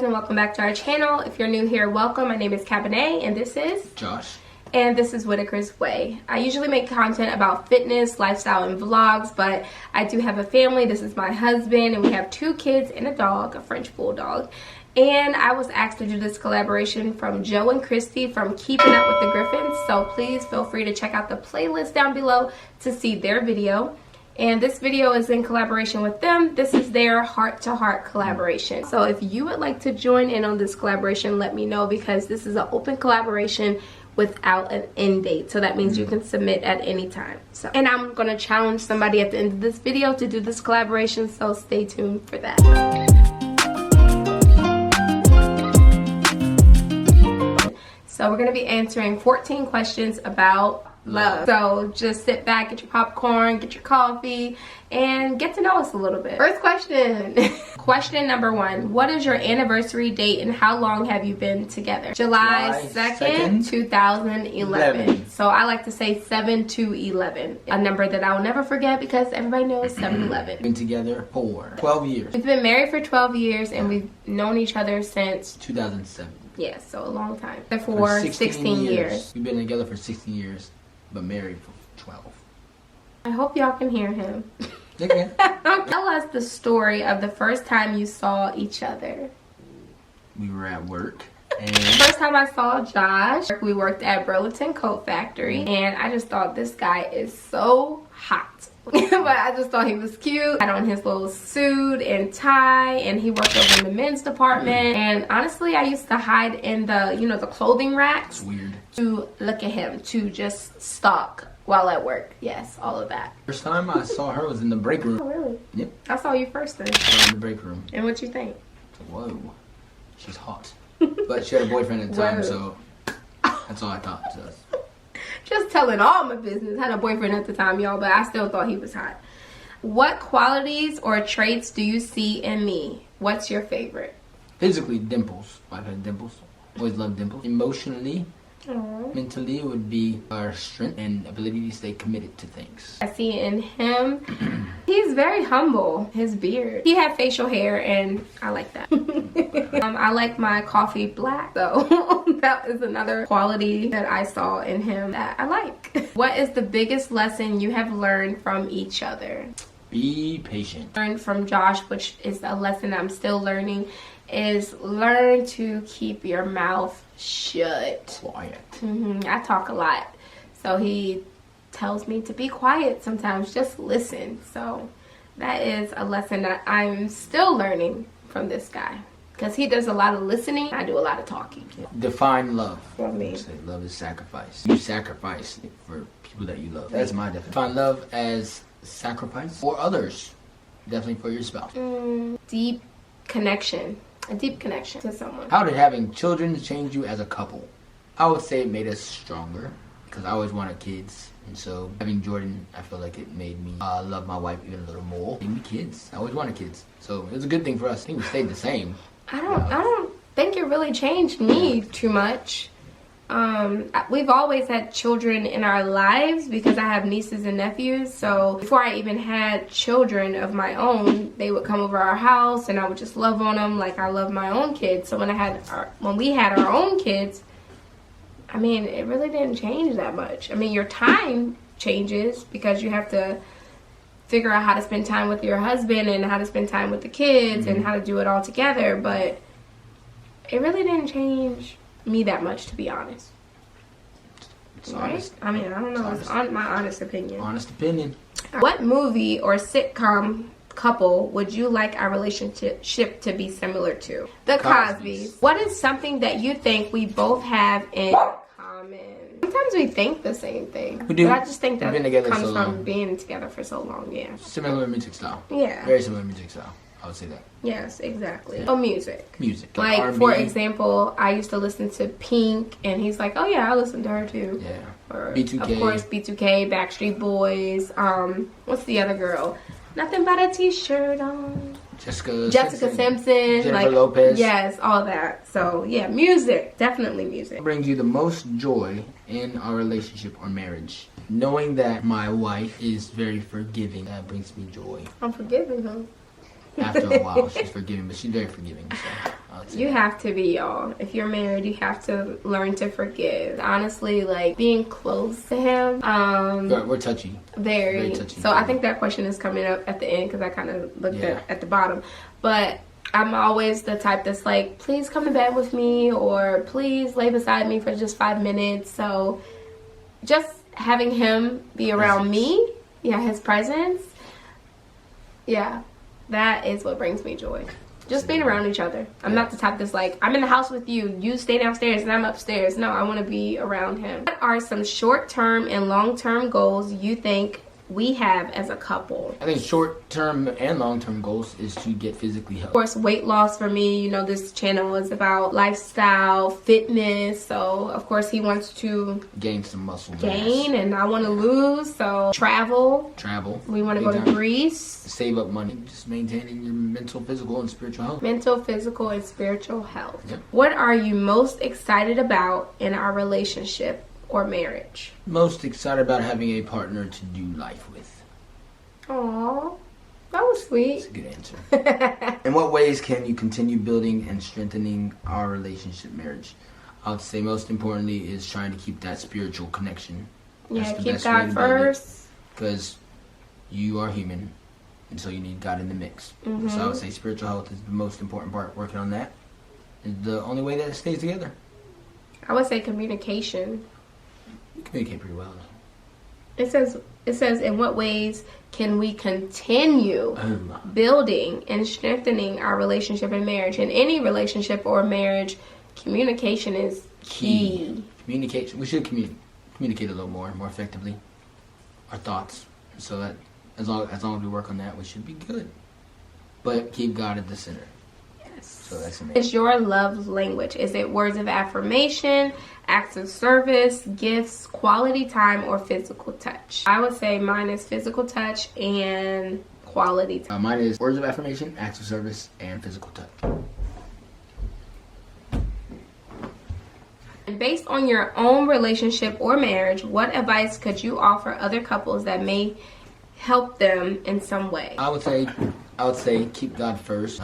And welcome back to our channel. If you're new here, welcome. My name is Cabernet and this is Josh. And this is Whitaker's Way. I usually make content about fitness, lifestyle, and vlogs, but I do have a family. This is my husband, and we have 2 kids and a dog, a French bulldog. And I was asked to do this collaboration from Joe and Christy from Keeping Up with the Griffins. So please feel free to check out the playlist down below to see their video. And this video is in collaboration with them. This is their heart-to-heart collaboration. So if you would like to join in on this collaboration, let me know, because this is an open collaboration without an end date. So that means you can submit at any time. So, and I'm gonna challenge somebody at the end of this video to do this collaboration, so stay tuned for that. So we're gonna be answering 14 questions about love. So just sit back, get your popcorn, get your coffee, and get to know us a little bit. First question. Question number 1. What is your anniversary date and how long have you been together? July 2nd, 2011. So I like to say 7-11. A number that I will never forget because everybody knows 7-11. Been together for 12 years. We've been married for 12 years and we've known each other since 2007. Yes, so a long time. For 16 years. We've been together for 16 years, but married for 12. I hope y'all can hear him. Okay. Tell us the story of the first time you saw each other. We were at work. And First time I saw Josh, we worked at Burlington Coat Factory, and I just thought this guy is so hot. But I just thought he was cute. Had on his little suit and tie, and he worked over in the men's department. And honestly, I used to hide in the, the clothing racks. it's weird. To look at him, to just stalk while at work. Yes, all of that. First time I saw her was in the break room. Oh, really? Yep. I saw you first then. In the break room. And what you think? Whoa. She's hot. But she had a boyfriend at the time, so that's all I thought. So. Just telling all my business. Had a boyfriend at the time, y'all, but I still thought he was hot. What qualities or traits do you see in me? What's your favorite? Physically, dimples. I've had dimples. Always loved dimples. Emotionally, Aww. mentally, it would be our strength and ability to stay committed to things. I see in him, he's very humble. His beard. He had facial hair, and I like that. I like my coffee black, so that is another quality that I saw in him that I like. What is the biggest lesson you have learned from each other? Be patient. Learned from Josh, which is a lesson I'm still learning, is learn to keep your mouth shut. Quiet. I talk a lot, so he tells me to be quiet sometimes, just listen. So that is a lesson that I'm still learning from this guy, because he does a lot of listening, I do a lot of talking. Define love. For me. Say love is sacrifice. You sacrifice for people that you love. That's my definition. Define love as sacrifice for others. Definitely for your spouse. Deep connection. A deep connection to someone. How did having children change you as a couple? I would say it made us stronger, because I always wanted kids. And so having Jordan, I feel like it made me love my wife even a little more. Gave me kids. I always wanted kids. So it was a good thing for us. I think we stayed the same. I don't think it really changed me too much. We've always had children in our lives because I have nieces and nephews. So before I even had children of my own, they would come over our house and I would just love on them like I love my own kids. So when we had our own kids, I mean, it really didn't change that much. I mean, your time changes because you have to figure out how to spend time with your husband and how to spend time with the kids and how to do it all together. But it really didn't change me that much, to be honest. It's right? honest. I mean, I don't know. It's my honest opinion. Honest opinion. What movie or sitcom couple would you like our relationship to be similar to? The Cosbys. What is something that you think we both have in common? Sometimes we think the same thing. We do. But I just think that comes so from being together for so long, yeah. Similar music style. Yeah. Very similar music style. I would say that. Yes, exactly. Oh, music. Music. Like, R&B. for example, I used to listen to Pink, and he's like, oh yeah, I listen to her too. Yeah. Or, B2K. of course, B2K, Backstreet Boys. What's the other girl? Nothing but a t-shirt on. Jessica Simpson. Jennifer Lopez. Yes, all that. So, yeah, music. Definitely music. What brings you the most joy in our relationship or marriage? Knowing that my wife is very forgiving, that brings me joy. I'm forgiving her. After a while, she's forgiving, but she's very forgiving. So, You have to be, y'all. If you're married, you have to learn to forgive. Honestly, like, being close to him. We're touchy. Very touchy. So I think that question is coming up at the end because I kind of looked at the bottom. But I'm always the type that's like, please come to bed with me, or please lay beside me for just 5 minutes. So just having him be around me, his presence, that is what brings me joy. Just being around each other. I'm not the type that's like, I'm in the house with you, you stay downstairs and I'm upstairs. No, I want to be around him. What are some short-term and long-term goals you think we have as a couple? I think short-term and long-term goals is to get physically healthy. Of course, weight loss for me. You know, this channel is about lifestyle, fitness. So, of course, he wants to gain some muscle mass. And I want to lose. So, travel. We want to go to Greece. Save up money. Just maintaining your mental, physical, and spiritual health. Mental, physical, and spiritual health. Yep. What are you most excited about in our relationship or marriage? Most excited about having a partner to do life with. Aww, that was sweet. That's a good answer. In what ways can you continue building and strengthening our relationship, marriage? I would say most importantly is trying to keep that spiritual connection. Keep God first. Because you are human, and so you need God in the mix. So I would say spiritual health is the most important part. Working on that is the only way that it stays together. I would say communication. You communicate pretty well. It says in what ways can we continue building and strengthening our relationship and marriage? In any relationship or marriage, communication is key. Communication. We should communicate a little more effectively. Our thoughts. So that as long as we work on that, we should be good. But keep God at the center. Yes. So that's amazing. It's your love language. Is it words of affirmation, acts of service, gifts, quality time, or physical touch? I would say mine is physical touch and quality time. Mine is words of affirmation, acts of service, and physical touch. And based on your own relationship or marriage, what advice could you offer other couples that may help them in some way? I would say keep God first,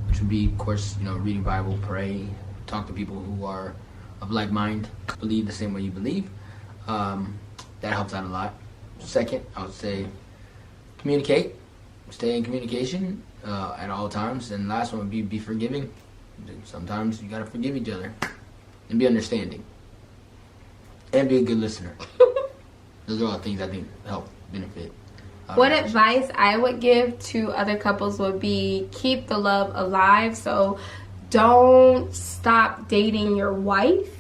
which would be, of course, reading Bible, pray, talk to people who are of like mind, believe the same way you believe. That helps out a lot. Second, I would say communicate, stay in communication at all times. And last one would be forgiving. Sometimes you gotta forgive each other and be understanding and be a good listener. Those are all things I think help benefit. What advice I would give to other couples would be keep the love alive. So don't stop dating your wife.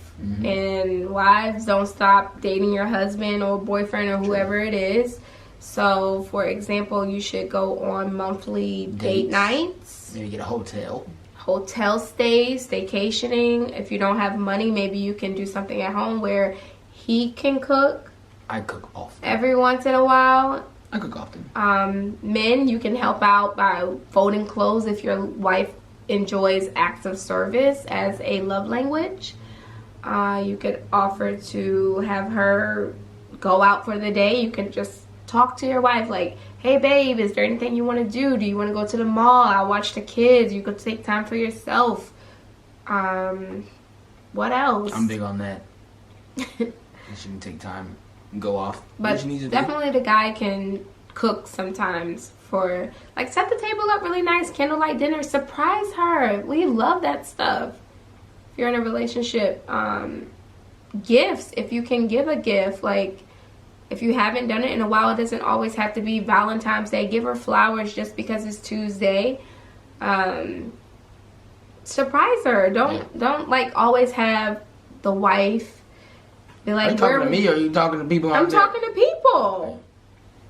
And wives, don't stop dating your husband or boyfriend or whoever it is. So, for example, you should go on monthly date nights. Maybe get a hotel stays, staycationing. If you don't have money, maybe you can do something at home where he can cook. I cook often. Every once in a while. I cook often. Men, you can help out by folding clothes if your wife enjoys acts of service as a love language. You could offer to have her go out for the day. You can just talk to your wife like, hey babe, is there anything you want to do? Do you want to go to the mall? I'll watch the kids. You could take time for yourself. What else? I'm big on that. You shouldn't take time and go off. But definitely the guy can cook sometimes for, like, set the table up really nice, candlelight dinner, surprise her. We love that stuff. If you're in a relationship, gifts, if you can give a gift, like if you haven't done it in a while, it doesn't always have to be Valentine's Day. Give her flowers just because it's Tuesday. Surprise her. Don't like always have the wife be like, are you talking to me or are you talking to people? I'm talking to people.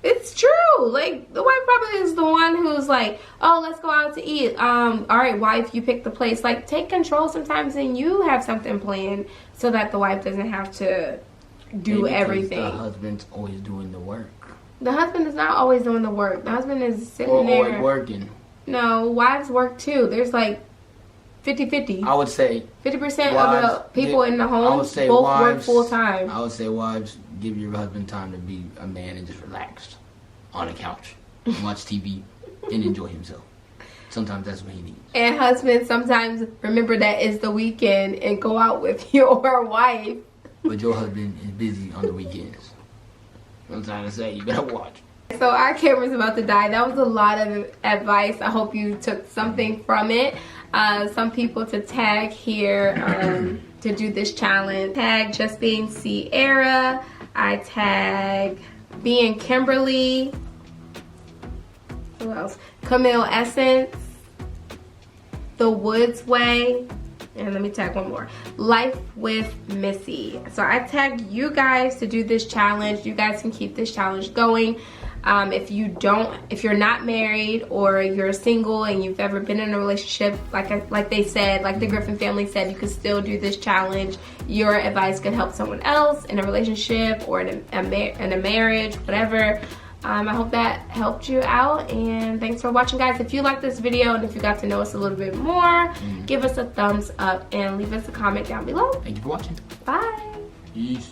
It's true. Like, the wife probably is the one who's like, oh, let's go out to eat. All right, wife, you pick the place. Like, take control sometimes and you have something planned so that the wife doesn't have to do everything. The husband's always doing the work. The husband is not always doing the work. The husband is sitting there. Or working. No, wives work too. There's like 50-50. I would say 50% of the people in the home both work full time. I would say wives, give your husband time to be a man and just relax on the couch and watch TV and enjoy himself. sometimes that's what he needs. And husbands, sometimes remember that it's the weekend and go out with your wife. But your husband is busy on the weekends. I'm trying to say, you better watch. So our camera's about to die. That was a lot of advice. I hope you took something from it. Some people to tag here to do this challenge. Tag Just Being Sierra. I tag Being Kimberly. Who else? Camille Essence. The Woods Way. And let me tag one more. Life with Missy. So I tagged you guys to do this challenge. You guys can keep this challenge going. If you're not married or you're single and you've ever been in a relationship, like they said, like the Griffin family said, you can still do this challenge. Your advice could help someone else in a relationship or in a marriage, whatever. I hope that helped you out, and thanks for watching, guys. If you liked this video and if you got to know us a little bit more, give us a thumbs up and leave us a comment down below. Thank you for watching. Bye. Peace.